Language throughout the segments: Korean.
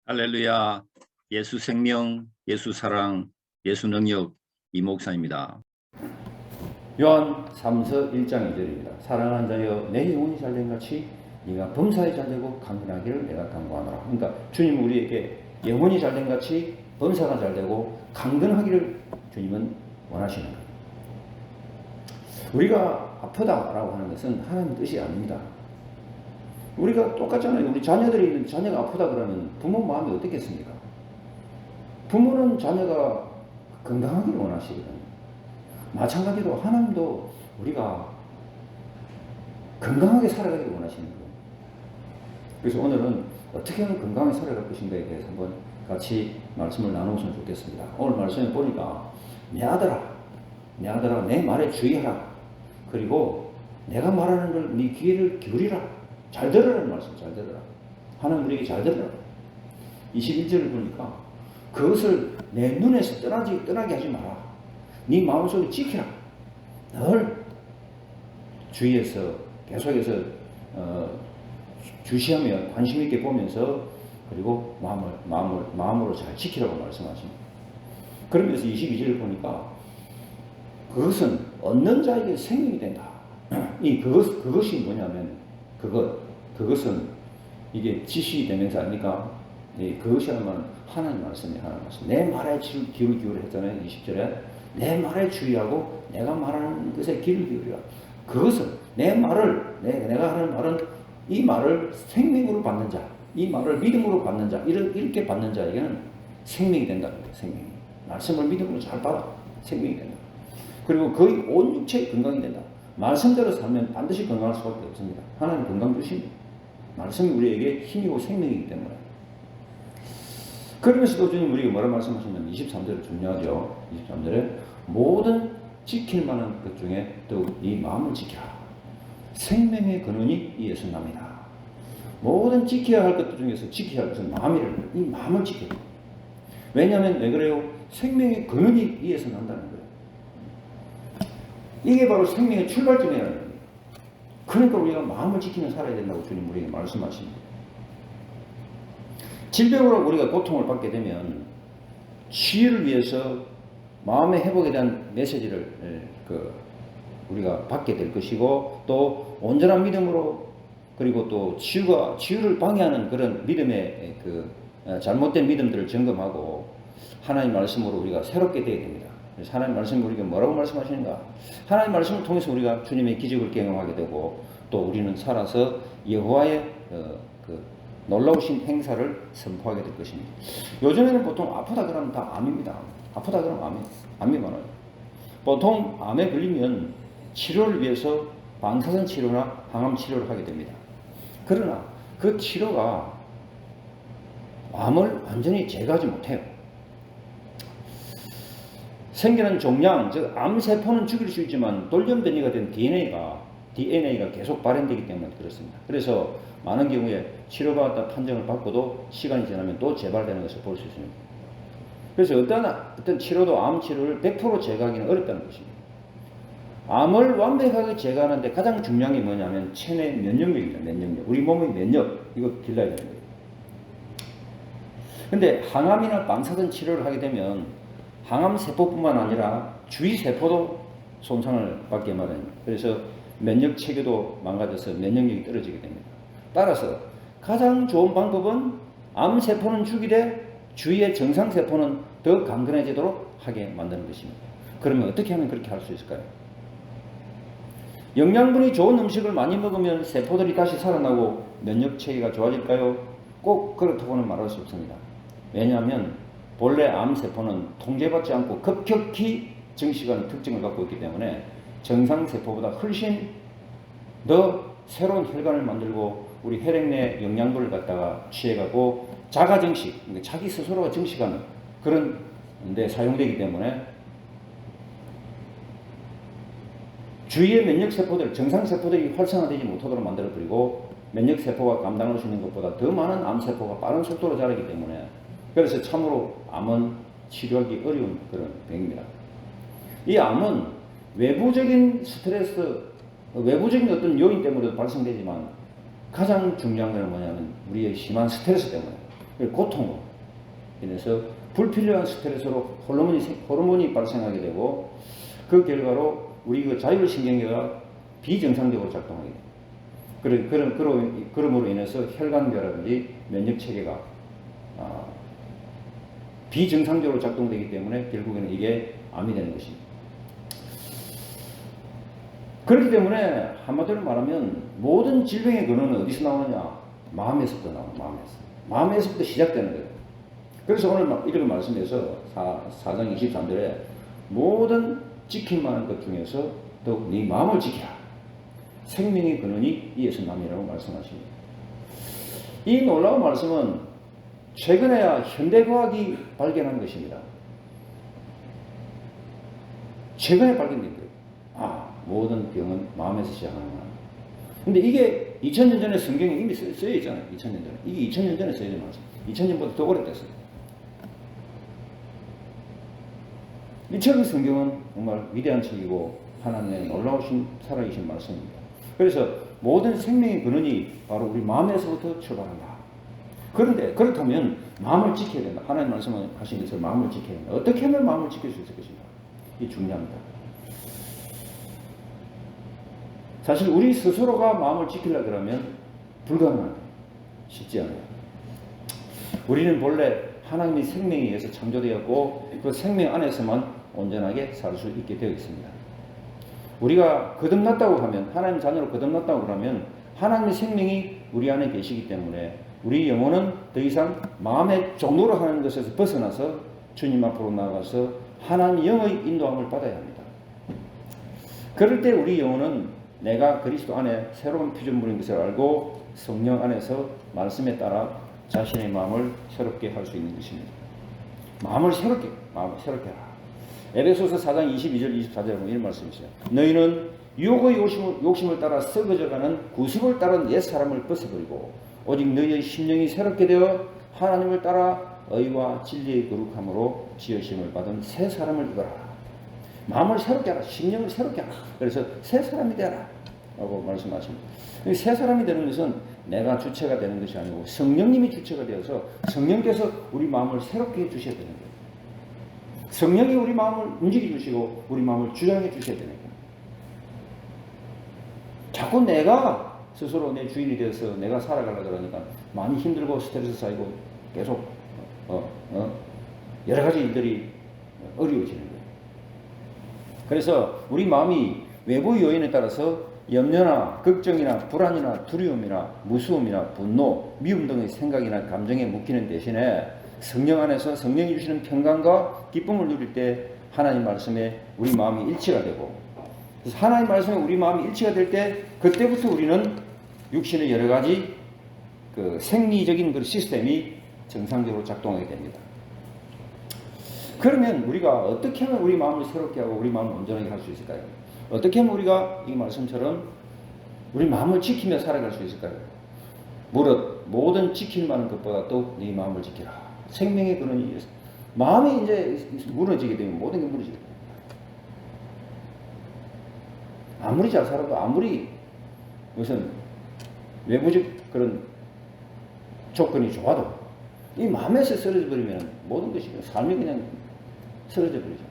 할렐루야. 예수 생명, 예수 사랑, 예수 능력 이목사입니다. 요한 3서 1장 2절입니다. 사랑하는 자여 내 영혼이 잘된 같이 네가 범사에 잘되고 강건하기를 내가 간구하노라. 그러니까 주님 우리에게 영혼이 잘된 같이 범사가 잘되고 강건하기를 주님은 원하시는 거예요. 우리가 아프다라고 하는 것은 하나님 뜻이 아닙니다. 우리가 똑같잖아요. 우리 자녀들이 있는 자녀가 아프다 그러면 부모 마음이 어떻겠습니까? 부모는 자녀가 건강하기를 원하시거든요. 마찬가지로 하나님도 우리가 건강하게 살아가기를 원하시는 거예요. 그래서 오늘은 어떻게 하면 건강하게 살아갈 것인가에 대해서 한번 같이 말씀을 나누었으면 좋겠습니다. 오늘 말씀에 보니까 내 아들아 내 말에 주의하라. 그리고 내가 말하는 걸 네 귀를 기울이라. 잘 들으라는 말씀, 잘 들으라. 하나님 우리에게 잘 들으라. 21절을 보니까 그것을 내 눈에서 떠나게 하지 마라. 네 마음속에 지키라. 늘 주위에서 계속해서 주시하며 관심 있게 보면서 그리고 마음으로 잘 지키라고 말씀하십니다. 그러면서 22절을 보니까 그것은 얻는 자에게 생명이 된다. 그것이 뭐냐면 그것은 이게 지시 대명사 아닙니까? 그것이야말로 하나님 말씀이에요. 하나님 말씀. 내 말에 귀를 기울여 했잖아요. 20절에 내 말에 주의하고 내가 말하는 것에 귀를 기울이라. 그것은 내 말을 내가 하는 말은 이 말을 생명으로 받는 자, 이 말을 믿음으로 받는 자, 이렇게 받는 자에게는 생명이 된다는 거예요. 생명이. 말씀을 믿음으로 잘 받아 생명이 된다. 그리고 거의 온 육체의 건강이 된다. 말씀대로 살면 반드시 건강할 수밖에 없습니다. 하나님 건강 주십니다. 말씀이 우리에게 힘이고 생명이기 때문에. 그러면서도 주님 우리에게 뭐라 말씀하시냐면 23절에 중요하죠. 23절에 모든 지킬 만한 것 중에 더욱 이 마음을 지키라. 생명의 근원이 이에서 납니다. 모든 지켜야 할 것 중에서 지켜야 할 것은 마음이라는 거예요. 이 마음을 지켜야 돼요. 왜냐하면 왜 그래요? 생명의 근원이 이에서 난다는 거예요. 이게 바로 생명의 출발점이라는 거예요. 그러니까 우리가 마음을 지키며 살아야 된다고 주님 우리에게 말씀하십니다. 질병으로 우리가 고통을 받게 되면 치유를 위해서 마음의 회복에 대한 메시지를 우리가 받게 될 것이고 또 온전한 믿음으로 그리고 또 치유를 방해하는 그런 믿음의 잘못된 믿음들을 점검하고 하나님 말씀으로 우리가 새롭게 되어야 됩니다. 그래서 하나님 말씀이 우리에게 뭐라고 말씀하시는가? 하나님 말씀을 통해서 우리가 주님의 기적을 경험하게 되고 또 우리는 살아서 여호와의 놀라우신 행사를 선포하게 될 것입니다. 요즘에는 보통 아프다 그러면 다 암입니다. 아프다 그러면 암이 많아요. 보통 암에 걸리면 치료를 위해서 방사선 치료나 항암 치료를 하게 됩니다. 그러나 그 치료가 암을 완전히 제거하지 못해요. 생기는 종양, 즉 암세포는 죽일 수 있지만 돌연변이가 된 DNA가 계속 발현되기 때문에 그렇습니다. 그래서 많은 경우에 치료받았다 판정을 받고도 시간이 지나면 또 재발되는 것을 볼 수 있습니다. 그래서 어떤 치료도 암 치료를 100% 제거하기는 어렵다는 것입니다. 암을 완벽하게 제거하는데 가장 중요한 게 뭐냐면 체내 면역력입니다. 면역력. 우리 몸의 면역, 이거 길러야 되는 거예요. 근데 항암이나 방사선 치료를 하게 되면 항암 세포뿐만 아니라 주위 세포도 손상을 받게 마련입니다. 그래서 면역 체계도 망가져서 면역력이 떨어지게 됩니다. 따라서 가장 좋은 방법은 암 세포는 죽이되 주위의 정상 세포는 더 강건해지도록 하게 만드는 것입니다. 그러면 어떻게 하면 그렇게 할 수 있을까요? 영양분이 좋은 음식을 많이 먹으면 세포들이 다시 살아나고 면역 체계가 좋아질까요? 꼭 그렇다고는 말할 수 없습니다. 왜냐하면 본래 암세포는 통제받지 않고 급격히 증식하는 특징을 갖고 있기 때문에 정상세포보다 훨씬 더 새로운 혈관을 만들고 우리 혈액 내 영양분을 갖다가 취해가고 자가증식, 그러니까 자기 스스로가 증식하는 그런 데 사용되기 때문에 주위의 면역세포들, 정상세포들이 활성화되지 못하도록 만들어버리고 면역세포가 감당할 수 있는 것보다 더 많은 암세포가 빠른 속도로 자라기 때문에 그래서 참으로 암은 치료하기 어려운 그런 병입니다. 이 암은 외부적인 스트레스, 외부적인 어떤 요인 때문에도 발생되지만 가장 중요한 건 뭐냐면 우리의 심한 스트레스 때문에 고통으로 인해서 불필요한 스트레스로 호르몬이 발생하게 되고 그 결과로 우리 그 자율신경계가 비정상적으로 작동하게 돼요. 그러므로 인해서 혈관계라든지 면역체계가 비정상적으로 작동되기 때문에 결국에는 이게 암이 되는 것입니다. 그렇기 때문에 한마디로 말하면 모든 질병의 근원은 어디서 나오느냐? 마음에서부터 나옵니다. 마음에서부터 시작되는 거예요. 그래서 오늘 이렇게 말씀해서 4장 23절에 모든 지킬 만한 것 중에서 더욱 네 마음을 지키라. 생명의 근원이 이에서 남이라고 말씀하십니다. 이 놀라운 말씀은 최근에야 현대과학이 발견한 것입니다. 최근에 발견된 거예요. 모든 병은 마음에서 시작하는구나. 근데 이게 2000년 전에 성경에 이미 쓰여 있잖아요. 2000년 전에. 이게 2000년 전에 쓰여진 말씀. 2000년보다 더 오래됐어요. 이 책의 성경은 정말 위대한 책이고 하나님의 놀라우신 살아계신 말씀입니다. 그래서 모든 생명의 근원이 바로 우리 마음에서부터 출발한다. 그런데 그렇다면 마음을 지켜야 된다. 하나님 말씀을 하신 것을 마음을 지켜야 된다. 어떻게 하면 마음을 지킬 수 있을 것인가? 이게 중요합니다. 사실 우리 스스로가 마음을 지키려고 그러면 불가능합니다. 쉽지 않아요. 우리는 본래 하나님의 생명에 의해서 창조되었고 그 생명 안에서만 온전하게 살 수 있게 되어 있습니다. 우리가 거듭났다고 하면, 하나님 자녀로 거듭났다고 그러면 하나님의 생명이 우리 안에 계시기 때문에 우리 영혼은 더 이상 마음의 종로로 하는 것에서 벗어나서 주님 앞으로 나아가서 하나님 영의 인도함을 받아야 합니다. 그럴 때 우리 영혼은 내가 그리스도 안에 새로운 피조물인 것을 알고 성령 안에서 말씀에 따라 자신의 마음을 새롭게 할 수 있는 것입니다. 마음을 새롭게 하라. 에베소서 4장 22절 24절에 보면 이런 말씀이 있어요. 너희는 유혹의 욕심을 따라 썩어져가는 구습을 따른 옛 사람을 벗어버리고 오직 너희의 심령이 새롭게 되어 하나님을 따라 의와 진리의 거룩함으로 지으심을 받은 새 사람을 입어라. 마음을 새롭게 하라. 심령을 새롭게 하라. 그래서 새 사람이 되라 라고 말씀하십니다. 새 사람이 되는 것은 내가 주체가 되는 것이 아니고 성령님이 주체가 되어서 성령께서 우리 마음을 새롭게 해주셔야 되는 거예요. 성령이 우리 마음을 움직여 주시고 우리 마음을 주장해 주셔야 되는 거예요. 자꾸 내가 스스로 내 주인이 되어서 내가 살아가려고 그러니까 많이 힘들고 스트레스 쌓이고 계속 여러 가지 일들이 어려워지는 거예요. 그래서 우리 마음이 외부 요인에 따라서 염려나 걱정이나 불안이나 두려움이나 무서움이나 분노, 미움 등의 생각이나 감정에 묶이는 대신에 성령 안에서 성령이 주시는 평강과 기쁨을 누릴 때 하나님 말씀에 우리 마음이 일치가 되고, 그래서 하나님 말씀에 우리 마음이 일치가 될 때 그때부터 우리는 육신의 여러 가지 그 생리적인 그 시스템이 정상적으로 작동하게 됩니다. 그러면 우리가 어떻게 하면 우리 마음을 새롭게 하고 우리 마음을 온전하게 할 수 있을까요? 어떻게 하면 우리가 이 말씀처럼 우리 마음을 지키며 살아갈 수 있을까요? 무릇 모든 지킬 만한 것보다 또 네 마음을 지키라. 생명의 근원이 마음이 이제 무너지게 되면 모든 게 무너지게 됩니다. 아무리 잘 살아도 아무리 무슨 외부적 그런 조건이 좋아도 이 마음에서 쓰러져 버리면 모든 것이 삶이 그냥 쓰러져 버리죠.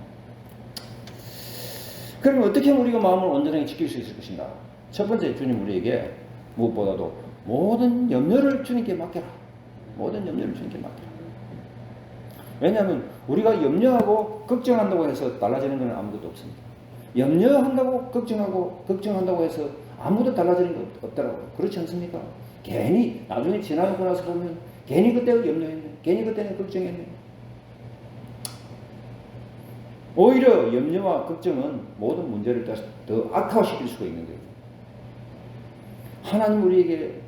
그러면 어떻게 하면 우리가 마음을 온전하게 지킬 수 있을 것인가? 첫 번째, 주님 우리에게 무엇보다도 모든 염려를 주님께 맡겨라. 모든 염려를 주님께 맡겨라. 왜냐하면 우리가 염려하고 걱정한다고 해서 달라지는 건 아무것도 없습니다. 염려한다고 걱정한다고 해서 아무도 달라지는 거 없더라고요. 그렇지 않습니까? 괜히 나중에 지나고 나서 보면 괜히 그때 염려했네. 괜히 그때는 걱정했네. 오히려 염려와 걱정은 모든 문제를 더 악화시킬 수가 있는 거예요. 하나님 우리에게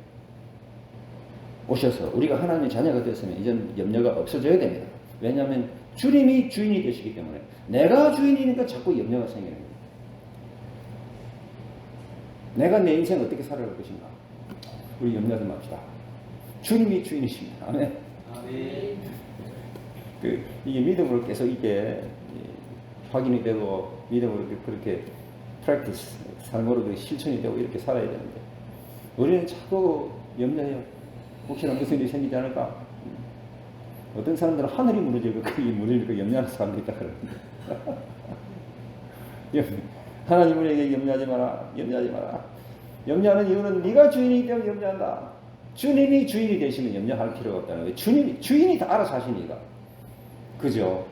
오셔서 우리가 하나님의 자녀가 되었으면 이제는 염려가 없어져야 됩니다. 왜냐하면 주님이 주인이 되시기 때문에 내가 주인이니까 자꾸 염려가 생기는 거예요. 내가 내 인생 어떻게 살아갈 것인가? 우리 염려 좀 합시다. 주님이 주인이십니다. 아멘. 아멘. 이게 믿음으로 계속 이게 확인이 되고 믿음으로 그렇게 프랙티스, 삶으로 실천이 되고 이렇게 살아야 되는데 우리는 자꾸 염려해요. 혹시나 무슨 일이 생기지 않을까? 어떤 사람들은 하늘이 무너지고 그게 무너지고 염려하는 사람도 있다 그러는데 하나님에게 염려하지 마라. 염려하지 마라. 염려하는 이유는 네가 주인이기 때문에 염려한다. 주님이 주인이 되시면 염려할 필요가 없다는 거예요. 주인이 다 알아서 하시니까. 그죠?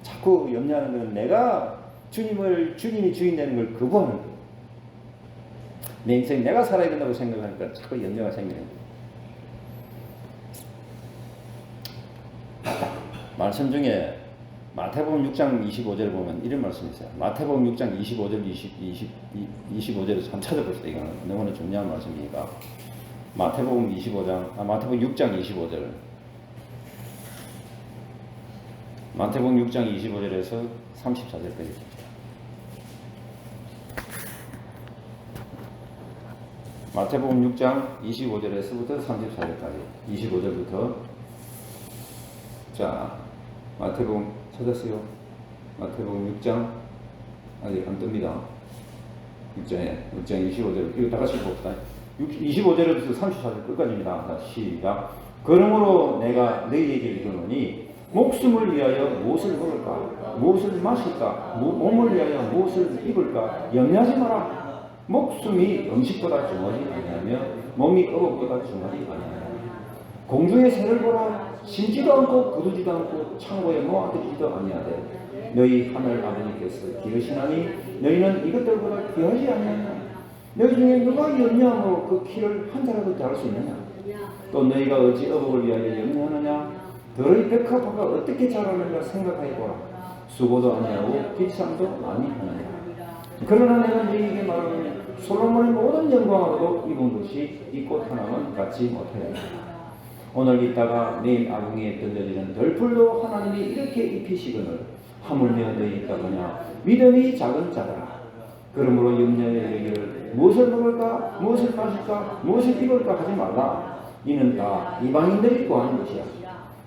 자꾸 염려하는 건 내가 주님이 주인 되는 걸 거부하는 거예요. 내 인생 내가 살아야 된다고 생각하니까 자꾸 염려가 생기는 거예요. 말씀 중에 마태복음 6장 25절을 보면 이런 말씀이 있어요. 마태복음 6장 25절, 25절에서 한번 찾아봅시다. 이거는 너무나 중요한 말씀이니까. 마태복음 6장 25절. 마태복음 6장 25절에서 34절까지. 마태복음 6장 25절에서부터 34절까지. 25절부터. 자, 마태복음 찾았어요? 마태복음 6장 아직 안 뜹니다. 6장 25절 이거 다 같이 봅시다. 25절부터 34절 끝까지입니다. 자, 시작. 그러므로 내가 너희에게 이르노니 목숨을 위하여 무엇을 먹을까? 무엇을 마실까? 몸을 위하여 무엇을 입을까? 염려하지 마라. 목숨이 음식보다 중하지 아니하며 몸이 의복보다 중하지 아니하며 공중의 새를 보라. 심지도 않고 거두지도 않고 창고에 모아두지도 아니하되 너희 하늘 아버지께서 기르시나니 너희는 이것들보다 귀하지 아니하냐. 너희 중에 누가 염려함으로 그 키를 한 자라도 더할 수 있느냐. 또 너희가 어찌 의복을 위하여 염려하느냐. 너희 백합화가 어떻게 자라는가 생각하여보라. 수고도 아니하고 비참도 아니하느냐. 그러나 내가 너희에게 말하노니 솔로몬의 모든 영광으로도 입은 것이 이 꽃 하나만 갖지 못하였느냐. 오늘 있다가 내일 아궁이에 던져지는 덜풀도 하나님이 이렇게 입히시거늘 하물며 너희 있다거냐 믿음이 작은 자들아. 그러므로 염려에 이르기를 무엇을 먹을까 무엇을 마실까 무엇을 입을까 하지 말라. 이는 다 이방인들이 구하는 것이야.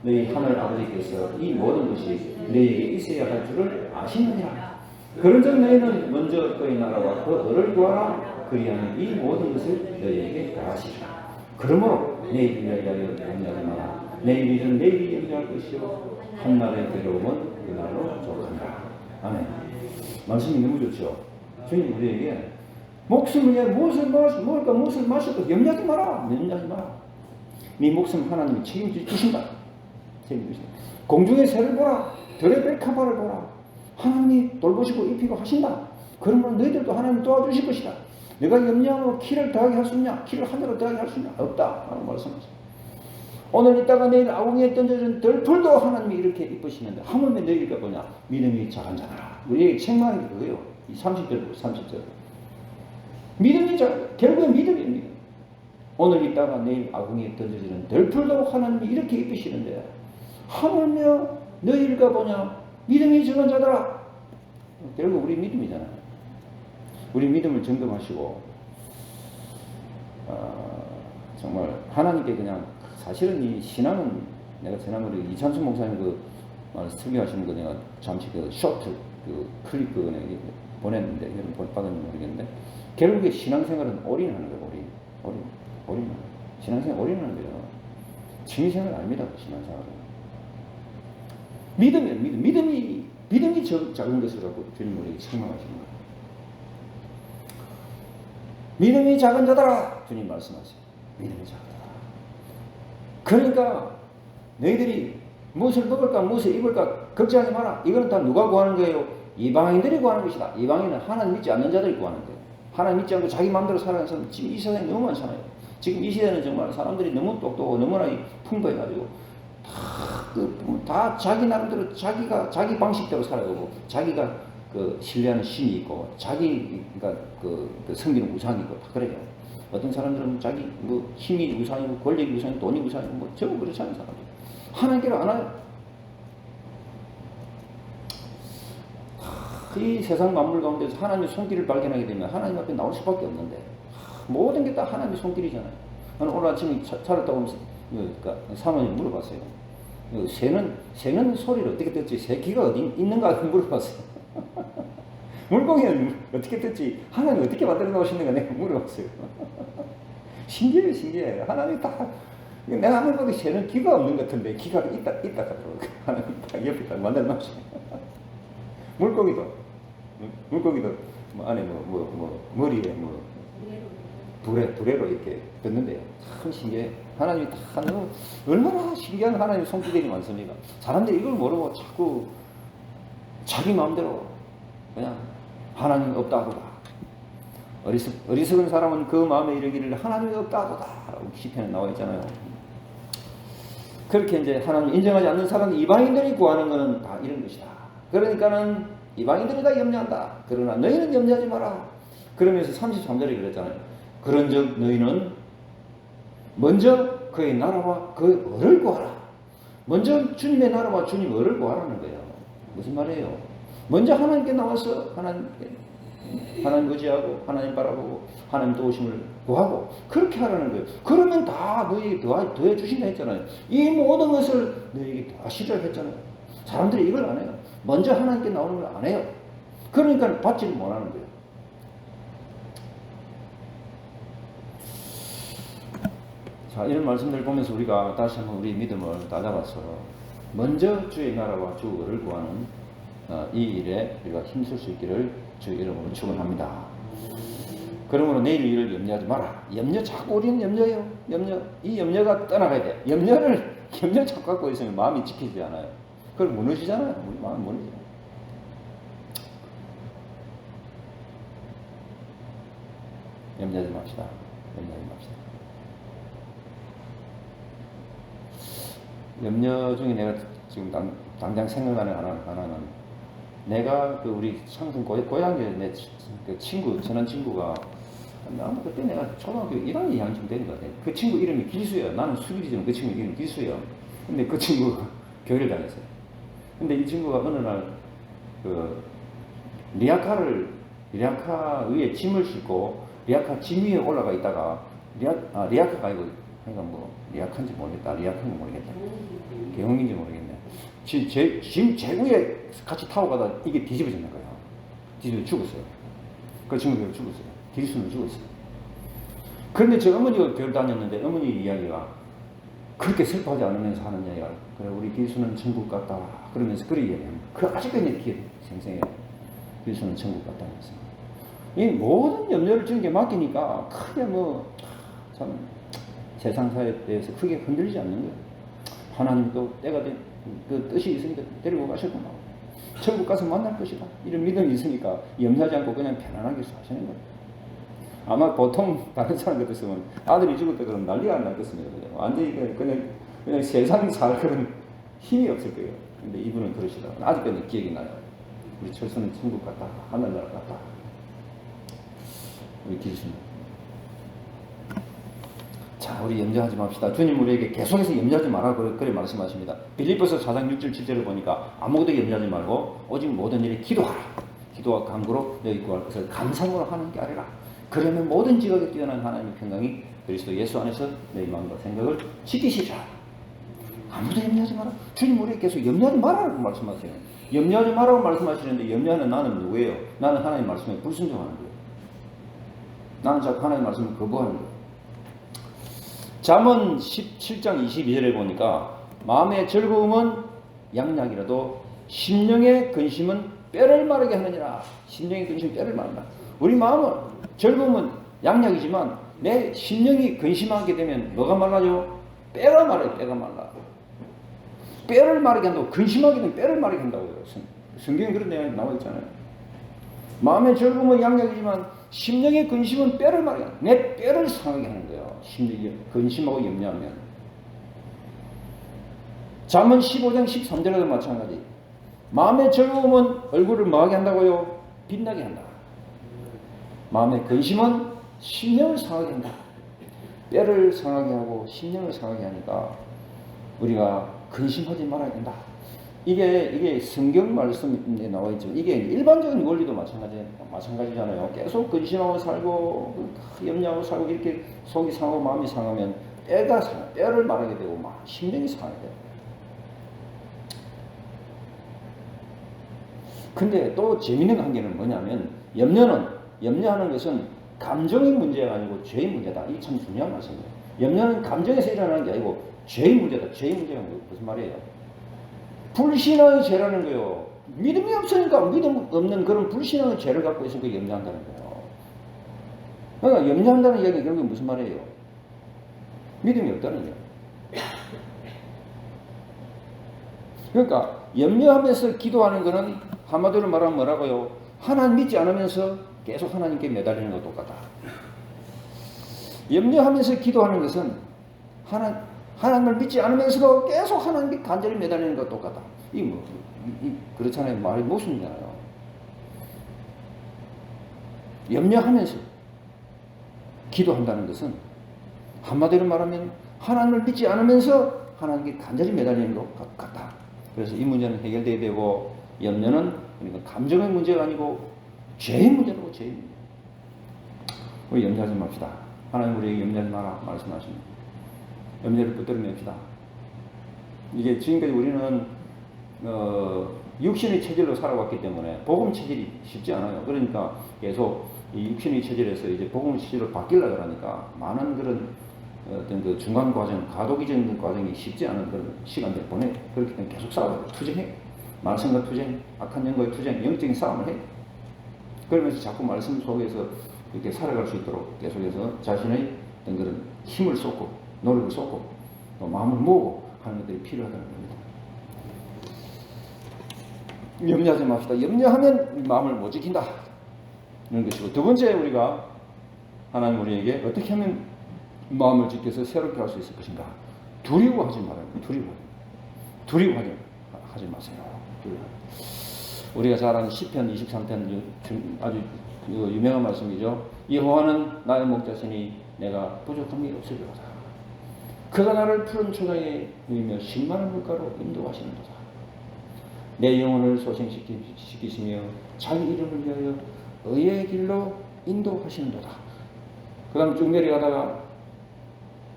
너희 하늘 아버지께서 이 모든 것이 너희에게 있어야 할 줄을 아시느니라. 그런즉 너희는 먼저 그의 나라와 그 의를 구하라. 그리하면 이 모든 것을 너희에게 더하시리라. 그러므로 내일 위하여 염려하지 마라. 내일 일은 내일이 염려할 것이요 한날의 괴로움은 그날로 족하니라. 아멘. 말씀이 너무 좋죠. 주님 우리에게 목숨을 위해 무엇을 먹을까 무엇을 마실까 염려하지 마라. 염려하지 마라. 네 목숨 하나님이 책임지신다. 책임지신다. 공중의 새를 보라. 들의 백합화를 보라. 하나님이 돌보시고 입히고 하신다. 그러면 너희들도 하나님 도와주실 것이다. 내가 염려함으로 키를 더하게 할 수 있냐? 키를 하늘로 더하게 할 수 있냐? 없다. 라고 말씀하셨어요. 오늘 있다가 내일 아궁이에 던져진 덜풀도 하나님이 이렇게 이쁘시는데 하물며 너희가 뭐냐? 믿음이 작은 자들아. 우리에게 책망이 그거예요. 이 30절. 믿음이 결국엔 믿음입니다. 오늘 있다가 내일 아궁이에 던져지는 덜풀도 하나님이 이렇게 이쁘시는데 하물며 너희가 뭐냐? 믿음이 작은 자들아. 결국 우리 믿음이잖아요. 우리 믿음을 점검하시고 정말 하나님께 그냥 사실은 이 신앙은 내가 지난번에 이찬수 목사님 그 설교하시는 거 내가 잠시 그 쇼트 그 클립 그 내가 보냈는데 여러분 받았는지 모르겠는데 결국에 신앙생활은 올인하는 거예요. 올인. 신앙생활 올인하는 거예요. 취미생활 아닙니다. 신앙생활은 믿음이에요. 믿음이 작은 것을 갖고 주님 우리에게 책망하시는 거예요. 믿음이 작은 자들아. 주님 말씀하세요. 믿음이 작은 자들아. 그러니까 너희들이 무엇을 먹을까 무엇을 입을까 걱정하지 마라. 이거는 다 누가 구하는 거예요? 이방인들이 구하는 것이다. 이방인은 하나님 믿지 않는 자들이 구하는 거예요. 하나님 믿지 않고 자기 마음대로 살아가는 사람 지금 이 세상에 너무 많잖아요. 지금 이 시대는 정말 사람들이 너무 똑똑하고 너무나 풍부해가지고 다 자기 나름대로 자기 방식대로 살아가고 자기가 그 신뢰하는 신이 있고 자기가 그 섬기는 우상이 있고 다 그래요. 어떤 사람들은 자기 뭐 힘이 우상이고 권력이 우상이고 돈이 우상이고 뭐 전부 그렇지 않은 사람들. 하나님께로 안 와요. 이 세상 만물 가운데서 하나님의 손길을 발견하게 되면 하나님 앞에 나올 수밖에 없는데 모든 게 다 하나님의 손길이잖아요. 저는 오늘 아침에 차를 타고 오면서 그러니까 사모님 물어봤어요. 새는 소리를 어떻게 듣지? 새 귀가 어디 있는가 물어봤어요. 물고기는 어떻게 듣지? 하나님 어떻게 만들어 놓으시는가 내가 물어봤어요. 신기해요. 하나님이 다 내가 아무리 봐도 새는 귀가 없는 것 같은데 귀가 있다 하더라고. 하나님 딱 옆에 딱 만들어 놨어. 물고기도 뭐 안에 머리에 두레로 이렇게 떴는데요. 참 신기해. 하나님이 다 얼마나 신기한 하나님의 손기들이 많습니까? 사람들이 이걸 모르고 자꾸 자기 마음대로 그냥 하나님 없다 하도다. 어리석은 사람은 그 마음에 이르기를 하나님이 없다 하도다 라고 시편에 나와 있잖아요. 그렇게 이제 하나님 인정하지 않는 사람, 이방인들이 구하는 것은 다 이런 것이다. 그러니까는 이방인들이 다 염려한다. 그러나 너희는 염려하지 마라. 그러면서 33절에 그랬잖아요. 그런즉 너희는 먼저 그의 나라와 그의 의를 구하라. 먼저 주님의 나라와 주님의 의를 구하라는 거예요. 무슨 말이에요? 먼저 하나님께 나와서 하나님 의지하고 하나님 바라보고 하나님 도우심을 구하고 그렇게 하라는 거예요. 그러면 다 너희에게 더해 주신다 했잖아요. 이 모든 것을 너희에게 다 하시려 했잖아요. 사람들이 이걸 안 해요. 먼저 하나님께 나오는 걸 안 해요. 그러니까 받지를 못하는 거예요. 자, 이런 말씀들을 보면서 우리가 다시 한번 우리 믿음을 다잡아서 먼저 주의 나라와 주 의를 구하는 이 일에 우리가 힘쓸 수 있기를 주 이름으로 축원합니다. 그러므로 내일 일을 염려하지 마라. 자꾸 우리는 염려해요. 이 염려가 떠나가야 돼. 염려 자꾸 갖고 있으면 마음이 지키지 않아요. 그걸 무너지잖아요. 우리 마음 무너지잖아요. 염려하지 맙시다. 염려 중에 내가 지금 당장 생각나는 하나는 내가 우리 창동 고향에 내 친구, 친한 친구가 아마 그때 내가 초등학교 1학년, 2학년쯤 되는 것 같아. 그 친구 이름이 기수예요. 나는 수길이지만 그 친구 이름이 기수예요. 근데 그 친구가 교회를 다녔어요. 근데 이 친구가 어느 날 리아카 위에 짐을 싣고 리아카 짐 위에 올라가 있다가 리아카가 아니고 리아카인지 모르겠다. 개홍인지 모르겠네. 짐 제구에 같이 타고 가다 이게 뒤집어졌는 거예요. 뒤집어 죽었어요. 그 친구가 죽었어요. 기수는 죽었어요. 그런데 제 어머니가 교회 다녔는데 어머니 이야기가 그렇게 슬퍼하지 않으면서 하는 이야기가 그래 우리 기수는 천국 갔다 그러면서 그런 이야기합니다. 그 아직도 내 귀에 생생해요. 기수는 천국 갔다 하면서 이 모든 염려를 주님께 맡기니까 크게 참 세상사에 대해서 크게 흔들리지 않는 거예요. 하나님도 때가 그 뜻이 있으니까 데리고 가셨구나. 천국 가서 만날 것이다. 이런 믿음이 있으니까 염려하지 않고 그냥 편안하게 사시는 거예요. 아마 보통 다른 사람 같았으면 아들이 죽을 때 그런 난리가 안 날 것입니다. 완전히 그냥 세상 살 그런 힘이 없을 거예요. 근데 이분은 그러시더라고요. 아직까지 기억이 나요. 우리 철수는 천국 갔다. 하늘나라 갔다. 우리 기수님. 자, 우리 염려하지 맙시다. 주님 우리에게 계속해서 염려하지 마라 그래 말씀하십니다. 빌립보서 4장 6절 7절을 보니까 아무것도 염려하지 말고 오직 모든 일에 기도하라. 기도와 간구로 너희 구할 것을 감상으로 하는 게 아니라 그러면 모든 지각에 뛰어난 하나님의 평강이 그리스도 예수 안에서 너희 마음과 생각을 지키시라. 아무도 염려하지 마라. 주님 우리에게 계속 염려하지 마라고 말씀하세요. 염려하지 마라고 말씀하시는데 염려하는 나는 누구예요? 나는 하나님 말씀에 불순종하는 거예요. 나는 자꾸 하나님 말씀을 거부하는 거예요. 잠언 17장 22절에 보니까 마음의 즐거움은 양약이라도 심령의 근심은 뼈를 마르게 하느니라. 심령의 근심은 뼈를 마른다. 우리 마음은 즐거움은 양약이지만 내 심령이 근심하게 되면 뭐가 말라요? 뼈가 말라요. 뼈가 말라. 뼈를 마르게 한다고. 근심하게 되면 뼈를 마르게 한다고요. 성경에 그런 내용이 나와 있잖아요. 마음의 즐거움은 양약이지만 심령의 근심은 뼈를 마르게 한다. 내 뼈를 상하게 하는 거예요. 심령이 근심하고 염려하면. 잠언 15장 13절에도 마찬가지. 마음의 즐거움은 얼굴을 뭐하게 한다고요? 빛나게 한다. 마음의 근심은 심령을 상하게 한다. 뼈를 상하게 하고 심령을 상하게 하니까 우리가 근심하지 말아야 된다. 이게 성경 말씀에 나와 있죠. 이게 일반적인 원리도 마찬가지잖아요. 계속 근심하고 살고 염려하고 살고 이렇게 속이 상하고 마음이 상하면 뼈를 말하게 되고 막 심령이 상하게 돼요. 근데 또 재미있는 관계는 뭐냐면 염려하는 것은 감정의 문제가 아니고 죄의 문제다. 이게 참 중요한 말씀이에요. 염려는 감정에서 일어나는 게 아니고 죄의 문제다. 죄의 문제가 무슨 말이에요? 불신앙의 죄라는 거예요. 믿음이 없으니까 믿음 없는 그런 불신앙의 죄를 갖고 있으니까 염려한다는 거예요. 그러니까 염려한다는 이야기가 결국에 무슨 말이에요? 믿음이 없다는 거예요. 그러니까 염려하면서 기도하는 것은 한마디로 말하면 뭐라고요? 하나님 믿지 않으면서 계속 하나님께 매달리는 것과 똑같다. 염려하면서 기도하는 것은 하나님을 믿지 않으면서도 계속 하나님께 간절히 매달리는 것과 똑같다. 그렇잖아요. 말이 모순이잖아요. 염려하면서 기도한다는 것은 한마디로 말하면 하나님을 믿지 않으면서 하나님께 간절히 매달리는 것 같다. 그래서 이 문제는 해결돼야 되고, 염려는 그러니까 감정의 문제가 아니고 죄의 문제라고. 죄의 문제. 우리 염려하지 맙시다. 하나님 우리에게 염려하지 마라 말씀하십니다. 염려를 붙들어 냅시다. 이게 지금까지 우리는 육신의 체질로 살아왔기 때문에 복음 체질이 쉽지 않아요. 그러니까 계속 이 육신의 체질에서 이제 복음 체질로 바뀌려고 하니까 많은 그런 어떤 그 중간 과정, 과도기적인 과정이 쉽지 않은 그런 시간들 보내. 그렇기 때문에 계속 싸워요. 투쟁해. 말씀과 투쟁, 악한 영과의 투쟁, 영적인 싸움을 해. 그러면서 자꾸 말씀 속에서 이렇게 살아갈 수 있도록 계속해서 자신의 어떤 그런 힘을 쏟고, 노력을 쏟고, 또 마음을 모으고 하는 것들이 필요하다는 겁니다. 염려하지 맙시다. 염려하면 마음을 못 지킨다. 이런 것이고, 두 번째 우리가 하나님 우리에게 어떻게 하면 마음을 지켜서 새롭게 할 수 있을 것인가? 두려워하지 말아요. 두려워하지 마세요. 우리가 잘 아는 시편 23편 아주 유명한 말씀이죠. 여호와는 나의 목자시니 내가 부족함이 없으리로다. 그가 나를 푸른 초장에 누이며 신만한 물가로 인도하시는도다. 내 영혼을 소생시키시며 자기 이름을 위하여 의의 길로 인도하시는도다. 그 다음 쭉 내려가다가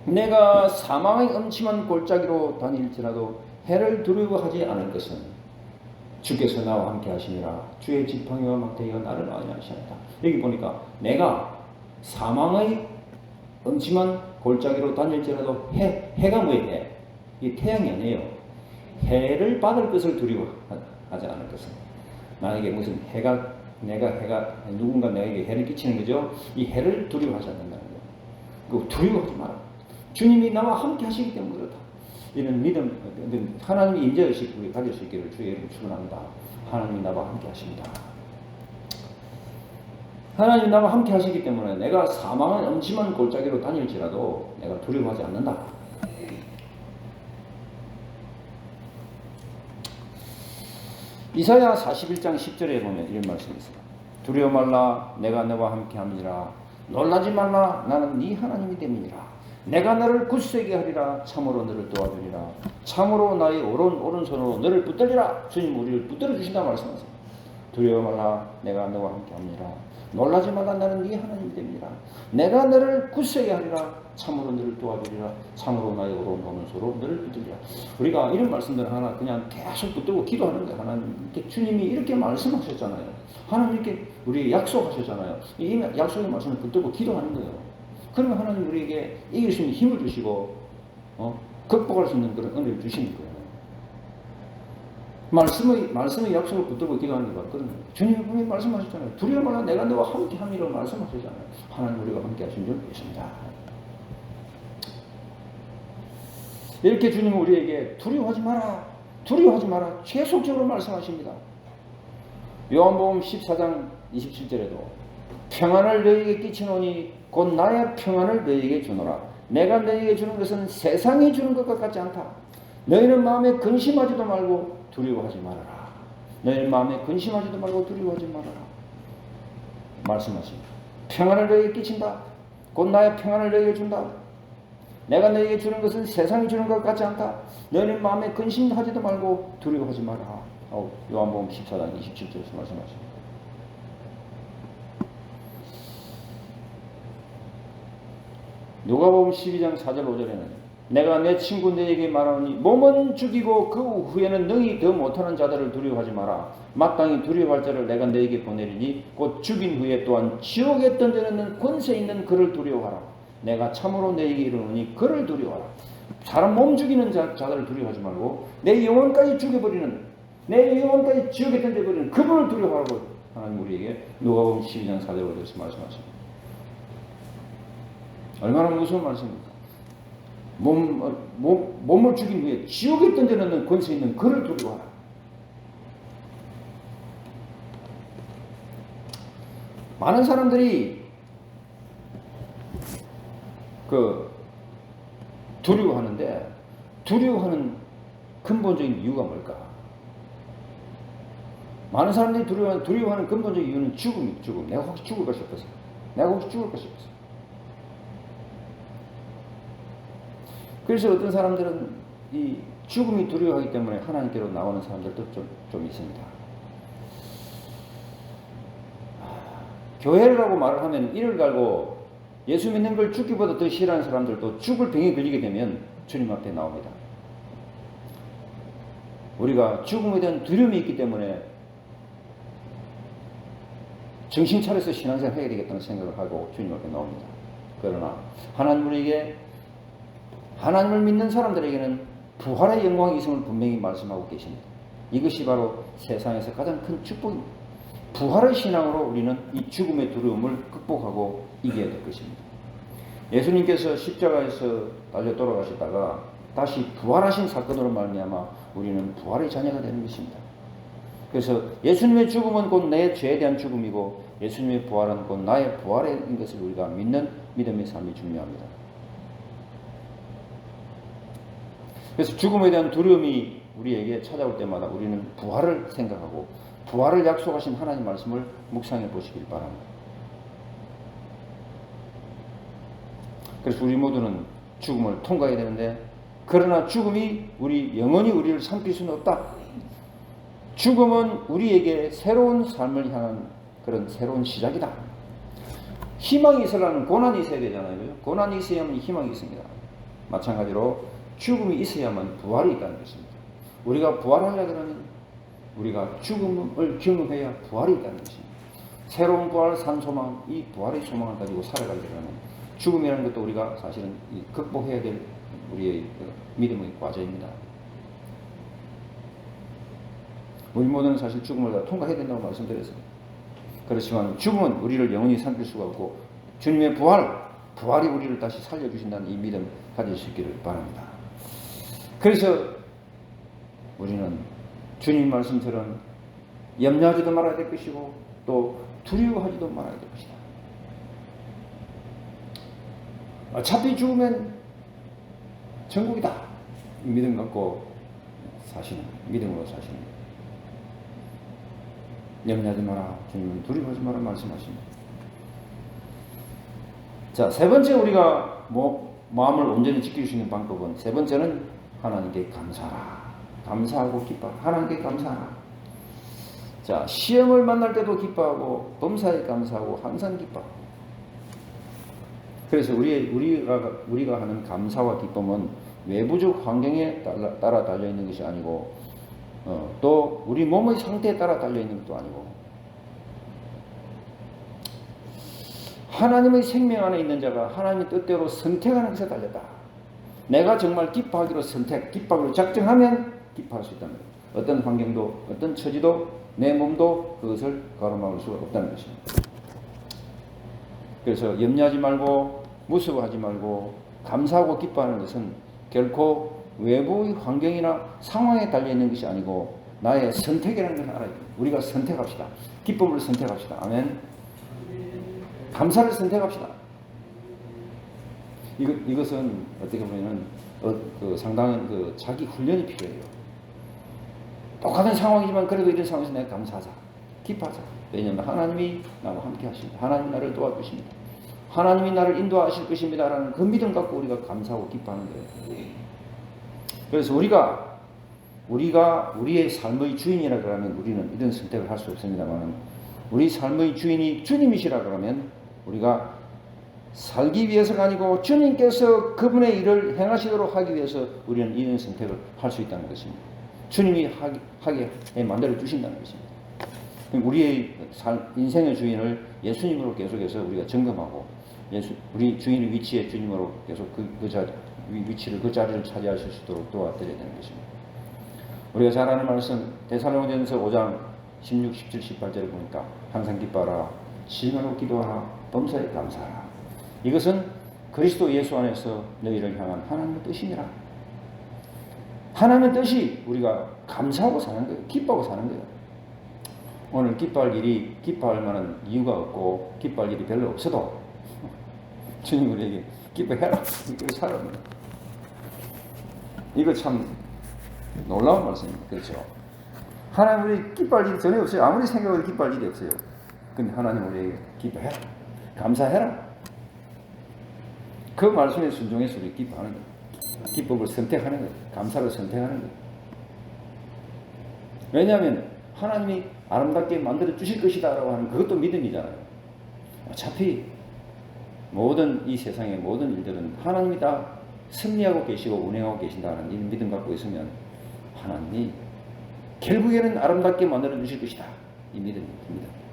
내가 사망의 음침한 골짜기로 다닐지라도 해를 두려워하지 않을 것은 주께서 나와 함께 하시니라. 주의 지팡이와 막대기가 나를 안위하시나이다. 여기 보니까 내가 사망의 음침한 골짜기로 다닐지라도 해가 뭐예요? 이 태양이 아니에요. 해를 받을 것을 두려워하지 않을 것은. 만약에 무슨 누군가 내게 해를 끼치는 거죠. 이 해를 두려워하지 않는다는 거예요. 그 두려워하지 마라. 주님이 나와 함께 하시기 때문에 그렇다. 이런 믿음, 하나님의 임재의식 우리 가질 수 있기를 주의 이름으로 축원합니다. 하나님이 나와 함께 하십니다. 하나님이 나와 함께 하시기 때문에 내가 사망한 음침한 골짜기로 다닐지라도 내가 두려워하지 않는다. 이사야 41장 10절에 보면 이런 말씀이 있어요. 두려워 말라, 내가 너와 함께 함이라. 놀라지 말라, 나는 네 하나님이 됨이니라. 내가 너를 굳세게 하리라. 참으로 너를 도와주리라. 참으로 나의 오른손으로 너를 붙들리라. 주님 우리를 붙들어 주신다 말씀하세요. 두려워 말라, 내가 너와 함께 합니다. 놀라지 말라, 나는 네 하나님이 됩니다. 내가 너를 굳세게 하리라. 참으로 너를 도와주리라. 참으로 나의 오른손으로 너를 붙들리라. 우리가 이런 말씀들 하나 그냥 계속 붙들고 기도하는 거예요. 하나님, 주님이 이렇게 말씀하셨잖아요. 하나님 이렇게 우리에게 약속하셨잖아요. 이 약속의 말씀을 붙들고 기도하는 거예요. 그러면 하나님 우리에게 이길 수 있는 힘을 주시고 극복할 수 있는 그런 은혜를 주시는 거예요. 말씀의 약속을 붙들고 기도하는 게 바로 그런 거예요. 주님이 분명히 말씀하셨잖아요. 두려워 말라, 내가 너와 함께 함이라고 말씀하셨잖아요. 하나님 우리가 함께 하신 줄 믿습니다. 이렇게 주님은 우리에게 두려워하지 마라, 두려워하지 마라 계속적으로 말씀하십니다. 요한복음 14장 27절에도 평안을 너희에게 끼치노니 곧 나의 평안을 너희에게 주노라. 내가 너희에게 주는 것은 세상이 주는 것과 같지 않다. 너희는 마음에 근심하지도 말고 두려워하지 말아라. 너희는 마음에 근심하지도 말고 두려워하지 말아라. 말씀하십니다. 평안을 너희에게 끼친다. 곧 나의 평안을 너희에게 준다. 내가 너희에게 주는 것은 세상이 주는 것 같지 않다. 너희는 마음에 근심하지도 말고 두려워하지 말아라. 요한복음 14장 27절에서 말씀하십니다. 누가복음 12장 4절 5절에는 내가 내 친구 너에게 말하노니 몸은 죽이고 그 후에는 능히 더 못하는 자들을 두려워하지 마라. 마땅히 두려워할 자를 내가 너에게 보내리니 곧 죽인 후에 또한 지옥에 던져놓는 권세 있는 그를 두려워하라. 내가 참으로 너에게 이르노니 그를 두려워하라. 사람 몸 죽이는 자들을 두려워하지 말고 내 영혼까지 죽여버리는, 내 영혼까지 지옥에 던져버리는 그분을 두려워하라고 하나님 우리에게 누가복음 12장 4절로 그렇게 말씀하십니다. 얼마나 무서운 말씀입니까? 몸을 죽인 후에 지옥에 던져놓는 권세 있는 그를 두려워하라. 많은 사람들이 두려워하는데 두려워하는 근본적인 이유가 뭘까? 많은 사람들이 두려워하는 근본적인 이유는 죽음. 내가 혹시 죽을 것이 없어서. 그래서 어떤 사람들은 이 죽음이 두려워하기 때문에 하나님께로 나오는 사람들도 좀 있습니다. 교회라고 말을 하면 이를 갈고 예수 믿는 걸 죽기보다 더 싫어하는 사람들도 죽을 병에 걸리게 되면 주님 앞에 나옵니다. 우리가 죽음에 대한 두려움이 있기 때문에 정신 차려서 신앙생활 해야 되겠다는 생각을 하고 주님 앞에 나옵니다. 그러나 하나님을 믿는 사람들에게는 부활의 영광이 있음을 분명히 말씀하고 계십니다. 이것이 바로 세상에서 가장 큰 축복입니다. 부활의 신앙으로 우리는 이 죽음의 두려움을 극복하고 이겨야 될 것입니다. 예수님께서 십자가에서 달려 돌아가시다가 다시 부활하신 사건으로 말미암아 우리는 부활의 자녀가 되는 것입니다. 그래서 예수님의 죽음은 곧 내 죄에 대한 죽음이고 예수님의 부활은 곧 나의 부활인 것을 우리가 믿는 믿음의 삶이 중요합니다. 그래서 죽음에 대한 두려움이 우리에게 찾아올 때마다 우리는 부활을 생각하고 부활을 약속하신 하나님 말씀을 묵상해 보시길 바랍니다. 그래서 우리 모두는 죽음을 통과해야 되는데, 그러나 죽음이 영원히 우리를 삼킬 수는 없다. 죽음은 우리에게 새로운 삶을 향한 그런 새로운 시작이다. 희망이 있으려면 고난이 있어야 되잖아요. 고난이 있어야만 희망이 있습니다. 마찬가지로 죽음이 있어야만 부활이 있다는 것입니다. 우리가 부활하려고 하면 우리가 죽음을 경험해야 부활이 있다는 것입니다. 새로운 부활, 산 소망, 이 부활의 소망을 가지고 살아가려면 죽음이라는 것도 우리가 사실은 극복해야 될 우리의 믿음의 과제입니다. 우리 모두는 사실 죽음을 다 통과해야 된다고 말씀드렸습니다. 그렇지만 죽음은 우리를 영원히 삼킬 수가 없고 주님의 부활이 우리를 다시 살려주신다는 이 믿음 가지시기를 바랍니다. 그래서 우리는 주님 말씀처럼 염려하지도 말아야 될 것이고 또 두려워하지도 말아야 될 것이다. 어차피 죽으면 천국이다. 이 믿음 갖고 사시는, 믿음으로 사시는. 염려하지 마라. 주님은 두려워하지 마라 말씀하십니다. 자, 세 번째 우리가 마음을 온전히 지킬 수 있는 방법은, 세 번째는 하나님께 감사하라. 감사하고 기뻐하라. 하나님께 감사하라. 자, 시험을 만날 때도 기뻐하고 범사에 감사하고 항상 기뻐하고. 그래서 우리가 하는 감사와 기쁨은 외부적 환경에 따라 달려있는 것이 아니고 또 우리 몸의 상태에 따라 달려있는 것도 아니고, 하나님의 생명 안에 있는 자가 하나님의 뜻대로 선택하는 것에 달렸다. 내가 정말 기뻐하기로 기뻐하기로 작정하면 기뻐할 수 있다는 것. 어떤 환경도 어떤 처지도 내 몸도 그것을 가로막을 수가 없다는 것입니다. 그래서 염려하지 말고 무서워하지 말고 감사하고 기뻐하는 것은 결코 외부의 환경이나 상황에 달려있는 것이 아니고 나의 선택이라는 것을 알아야 됩니다. 우리가 선택합시다. 기쁨을 선택합시다. 아멘. 감사를 선택합시다. 이것은 어떻게 보면 상당한 자기 훈련이 필요해요. 똑같은 상황이지만 그래도 이런 상황에서 내가 감사하자. 기뻐하자. 왜냐하면 하나님이 나와 함께 하십니다. 하나님이 나를 도와주십니다. 하나님이 나를 인도하실 것입니다. 라는 그 믿음 갖고 우리가 감사하고 기뻐하는 거예요. 그래서 우리가 우리의 삶의 주인이라 그러면 우리는 이런 선택을 할 수 없습니다만, 우리 삶의 주인이 주님이시라 그러면 우리가 살기 위해서가 아니고 주님께서 그분의 일을 행하시도록 하기 위해서 우리는 이런 선택을 할 수 있다는 것입니다. 주님이 하게 만들어 주신다는 것입니다. 우리의 인생의 주인을 예수님으로 계속해서 우리가 점검하고 우리 주인의 위치에 주님으로 계속 그 자리를 차지하실 수 있도록 도와드려야 되는 것입니다. 우리가 잘 아는 말씀 데살로니가전서 5장 16, 17, 18절을 보니까 항상 기뻐하라, 지금으로 기도하라, 범사에 감사하라. 이것은 그리스도 예수 안에서 너희를 향한 하나님의 뜻이니라. 하나님의 뜻이 우리가 감사하고 사는 거예요. 기뻐하고 사는 거예요. 오늘 기뻐할 만한 이유가 없고 기뻐할 일이 별로 없어도 주님 우리에게 기뻐해라. 이거 살아. 이거 참 놀라운 말씀입니다. 그렇죠? 하나님 우리 기뻐할 일이 전혀 없어요. 아무리 생각해도 기뻐할 일이 없어요. 근데 하나님 우리에게 기뻐해라. 감사해라. 그 말씀에 순종해서 우리 기뻐하는 거예요. 기쁨을 선택하는 거예요. 감사를 선택하는 거예요. 왜냐하면 하나님이 아름답게 만들어 주실 것이다 라고 하는 그것도 믿음이잖아요. 어차피 모든 이 세상의 모든 일들은 하나님이 다 승리하고 계시고 운행하고 계신다는 이 믿음 갖고 있으면 하나님이 결국에는 아름답게 만들어 주실 것이다. 이 믿음입니다.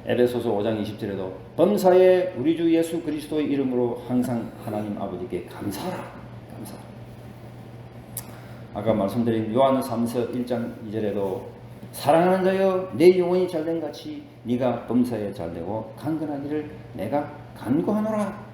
에베소서 5장 20절에도 범사에 우리 주 예수 그리스도의 이름으로 항상 하나님 아버지께 감사하라. 감사하라. 아까 말씀드린 요한 3서 1장 2절에도 사랑하는 자여 내 영혼이 잘된 같이 네가 범사에 잘되고 강건하기를 내가 간구하노라.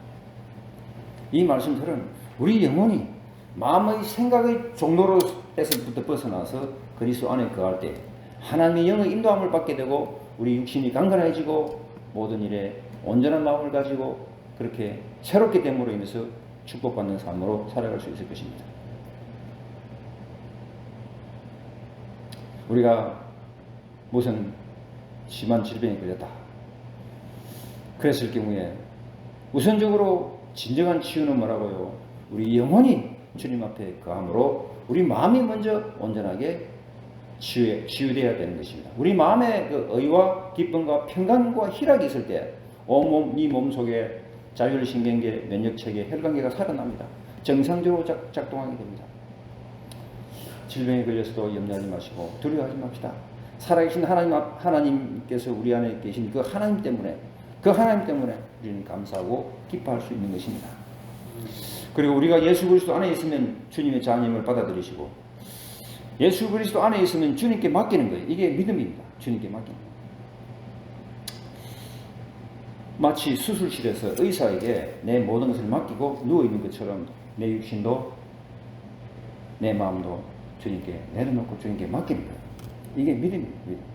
이 말씀들은 우리 영혼이 마음의 생각의 종로로에서부터 벗어나서 그리스도 안에 거할 때 하나님의 영의 인도함을 받게 되고 우리 육신이 강건해지고 모든 일에 온전한 마음을 가지고 그렇게 새롭게 됨으로 인해서 축복받는 삶으로 살아갈 수 있을 것입니다. 우리가 무슨 심한 질병에 걸렸다. 그랬을 경우에 우선적으로 진정한 치유는 뭐라고요? 우리 영혼이 주님 앞에 거함으로 우리 마음이 먼저 온전하게 치유되어야 되는 것입니다. 우리 마음에 그 의와 기쁨과 평강과 희락이 있을 때 온몸, 이 몸 속에 자율신경계, 면역체계, 혈관계가 살아납니다. 정상적으로 작동하게 됩니다. 질병에 걸려서도 염려하지 마시고 두려워하지 맙시다. 살아계신 하나님께서 우리 안에 계신 그 하나님 때문에 우리는 감사하고 기뻐할 수 있는 것입니다. 그리고 우리가 예수 그리스도 안에 있으면 주님의 자녀임을 받아들이시고 예수 그리스도 안에 있으면 주님께 맡기는 거예요. 이게 믿음입니다. 주님께 맡기는 거예요. 마치 수술실에서 의사에게 내 모든 것을 맡기고 누워있는 것처럼 내 육신도 내 마음도 주님께 내려놓고 주님께 맡기는 거예요. 이게 믿음입니다. 믿음.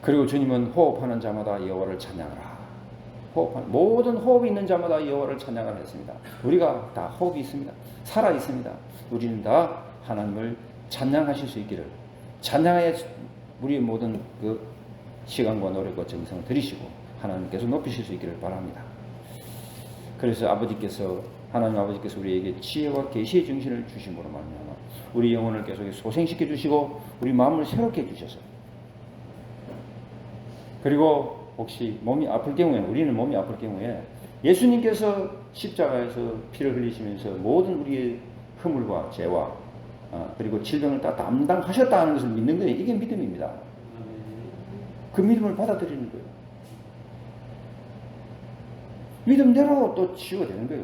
그리고 주님은 호흡하는 자마다 여호와를 찬양하라. 모든 호흡이 있는 자마다 여호와를 찬양하라 했습니다. 우리가 다 호흡이 있습니다. 살아 있습니다. 우리는 다 하나님을 찬양하실 수 있기를, 찬양의 우리의 모든 그 시간과 노력과 정성을 들이시고 하나님께서 높이실 수 있기를 바랍니다. 그래서 하나님 아버지께서 우리에게 지혜와 계시의 정신을 주심으로 말미암아 우리 영혼을 계속 소생시켜 주시고 우리 마음을 새롭게 해주셔서, 그리고 혹시 우리는 몸이 아플 경우에 예수님께서 십자가에서 피를 흘리시면서 모든 우리의 허물과 죄와 그리고 질병을 다 담당하셨다는 것을 믿는 거예요. 이게 믿음입니다. 그 믿음을 받아들이는 거예요. 믿음대로 또 치유가 되는 거예요.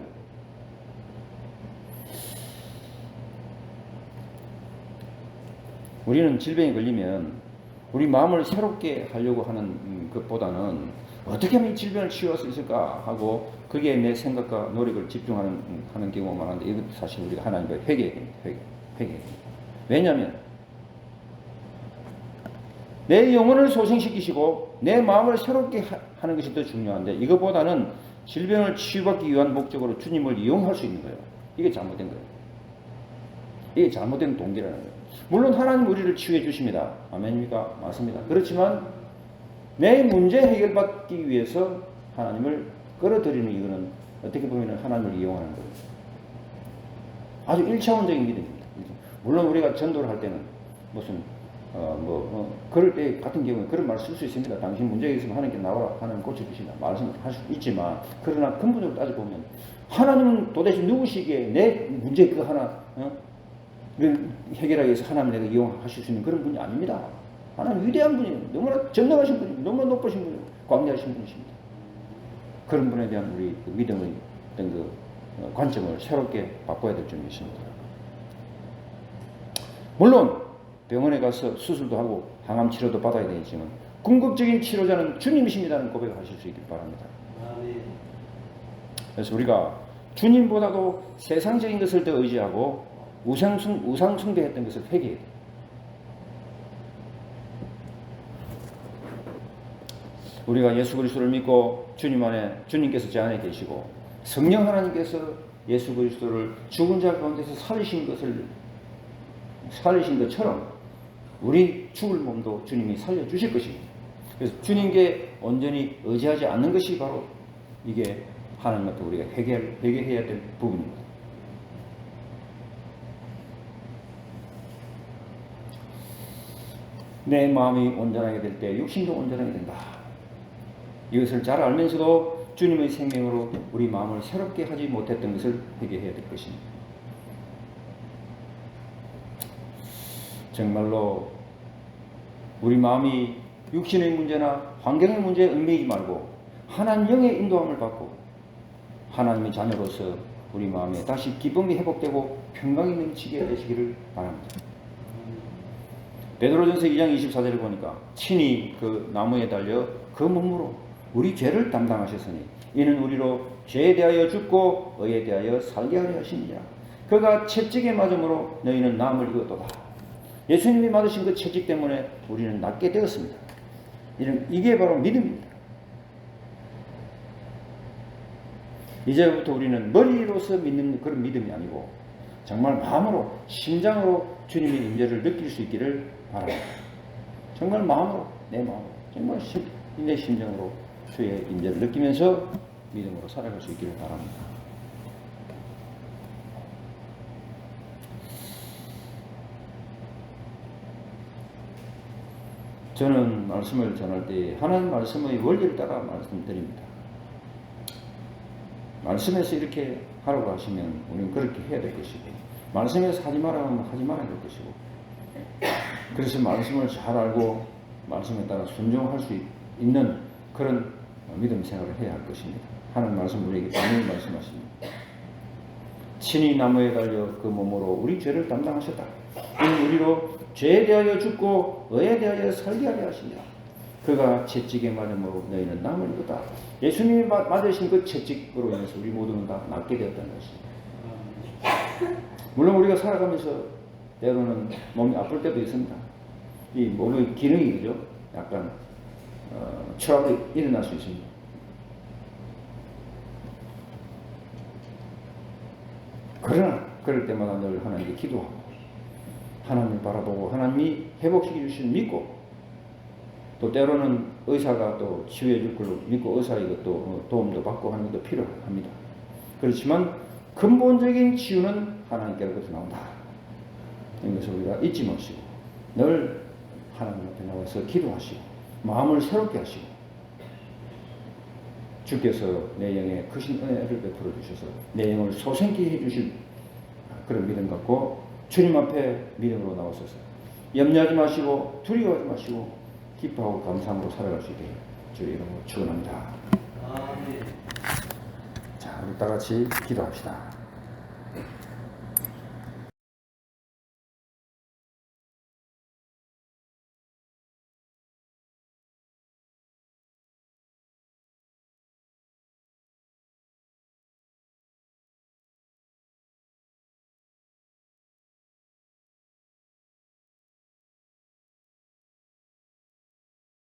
우리는 질병에 걸리면 우리 마음을 새롭게 하려고 하는 것보다는 어떻게 하면 이 질병을 치유할 수 있을까 하고 거기에 내 생각과 노력을 집중하는 경우가 많은데 이건 사실 우리가 하나님과 회개. 왜냐하면 내 영혼을 소생시키시고 내 마음을 새롭게 하는 것이 더 중요한데 이것보다는 질병을 치유받기 위한 목적으로 주님을 이용할 수 있는 거예요. 이게 잘못된 거예요. 이게 잘못된 동기라는 거예요. 물론 하나님 우리를 치유해 주십니다. 아멘입니까? 맞습니다. 그렇지만 내 문제 해결받기 위해서 하나님을 끌어들이는 이유는 어떻게 보면 하나님을 이용하는 거예요. 아주 1차원적인 믿음입니다. 물론 우리가 전도를 할 때는 무슨 그럴 때 같은 경우에 그런 말을 쓸 수 있습니다. 당신 문제가 있으면 하나님께 나와라. 하나님 고쳐주신다. 말씀을 할 수 있지만, 그러나 근본적으로 따져보면 하나님은 도대체 누구시기에 내 문제 그 하나 해결하기 위해서 하나님 내가 이용하실 수 있는 그런 분이 아닙니다. 하나님 위대한 분이에요. 너무나 전능하신 분이에요. 너무나 높으신 분이에요. 광대하신 분이십니다. 그런 분에 대한 우리 그 믿음의 어떤 그 관점을 새롭게 바꿔야 될 점이 있습니다. 물론 병원에 가서 수술도 하고 항암 치료도 받아야 되겠지만 궁극적인 치료자는 주님이십니다는 고백을 하실 수 있길 바랍니다. 그래서 우리가 주님보다도 세상적인 것을 더 의지하고 우상숭배했던 것을 회개해야 돼요. 우리가 예수 그리스도를 믿고 주님께서 제 안에 계시고 성령 하나님께서 예수 그리스도를 죽은 자 가운데서 살리신 것처럼 우리 죽을 몸도 주님이 살려주실 것입니다. 그래서 주님께 온전히 의지하지 않는 것이 바로 이게 하나님 앞에 우리가 회개해야 될 부분입니다. 내 마음이 온전하게 될 때 육신도 온전하게 된다. 이것을 잘 알면서도 주님의 생명으로 우리 마음을 새롭게 하지 못했던 것을 회개해야 될 것입니다. 정말로 우리 마음이 육신의 문제나 환경의 문제에 얽매이지 말고 하나님 영의 인도함을 받고 하나님의 자녀로서 우리 마음에 다시 기쁨이 회복되고 평강이 넘치게 되시기를 바랍니다. 베드로전서 2장 24절을 보니까 친히 그 나무에 달려 그 몸으로 우리 죄를 담당하셨으니 이는 우리로 죄에 대하여 죽고 의에 대하여 살게 하려 하시니라. 그가 채찍에 맞음으로 너희는 남을 입었도다. 예수님이 맞으신 그 채찍 때문에 우리는 낫게 되었습니다. 이게 바로 믿음입니다. 이제부터 우리는 머리로서 믿는 그런 믿음이 아니고 정말 마음으로 심장으로 주님의 임재를 느낄 수 있기를 바랍니다. 정말 마음으로 내 마음으로 정말 내 심정으로 주의 임재를 느끼면서 믿음으로 살아갈 수 있기를 바랍니다. 저는 말씀을 전할 때 하나님 말씀의 원리를 따라 말씀드립니다. 말씀에서 이렇게 하라고 하시면 우리는 그렇게 해야 될 것이고, 말씀에서 하지 말라고 하면 하지 말아야 될 것이고, 그래서 말씀을 잘 알고 말씀에 따라 순종할 수 있는 그런 믿음 생활을 해야 할 것입니다. 하나님 말씀 우리에게 분명히 말씀하십니다. 친히 나무에 달려 그 몸으로 우리 죄를 담당하셨다. 이는 우리로 죄에 대하여 죽고 의에 대하여 살게 하려 하시니라. 그가 채찍에 맞음으로 너희는 남을 입었다. 예수님이 맞으신 그 채찍으로 인해서 우리 모두는 다 낫게 되었다는 것입니다. 물론 우리가 살아가면서 때로는 몸이 아플 때도 있습니다. 이 몸의 기능이 그죠? 약간 추락이 일어날 수 있습니다. 그러나 그럴 때마다 늘 하나님께 기도하고 하나님을 바라보고 하나님이 회복시켜 주시는 믿고, 또 때로는 의사가 또 치유해 줄 걸로 믿고 의사의 것도 도움도 받고 하는 것도 필요합니다. 그렇지만 근본적인 치유는 하나님께로부터 나온다. 이것을 우리가 잊지 마시고 늘 하나님 앞에 나와서 기도하시고 마음을 새롭게 하시고, 주께서 내 영에 크신 은혜를 베풀어 주셔서 내 영을 소생케 해 주실 그런 믿음 갖고 주님 앞에 믿음으로 나오셔서 염려하지 마시고 두려워하지 마시고 기뻐하고 감사함으로 살아갈 수 있게 주의 이름으로 축원합니다. 자, 우리 다 같이 기도합시다.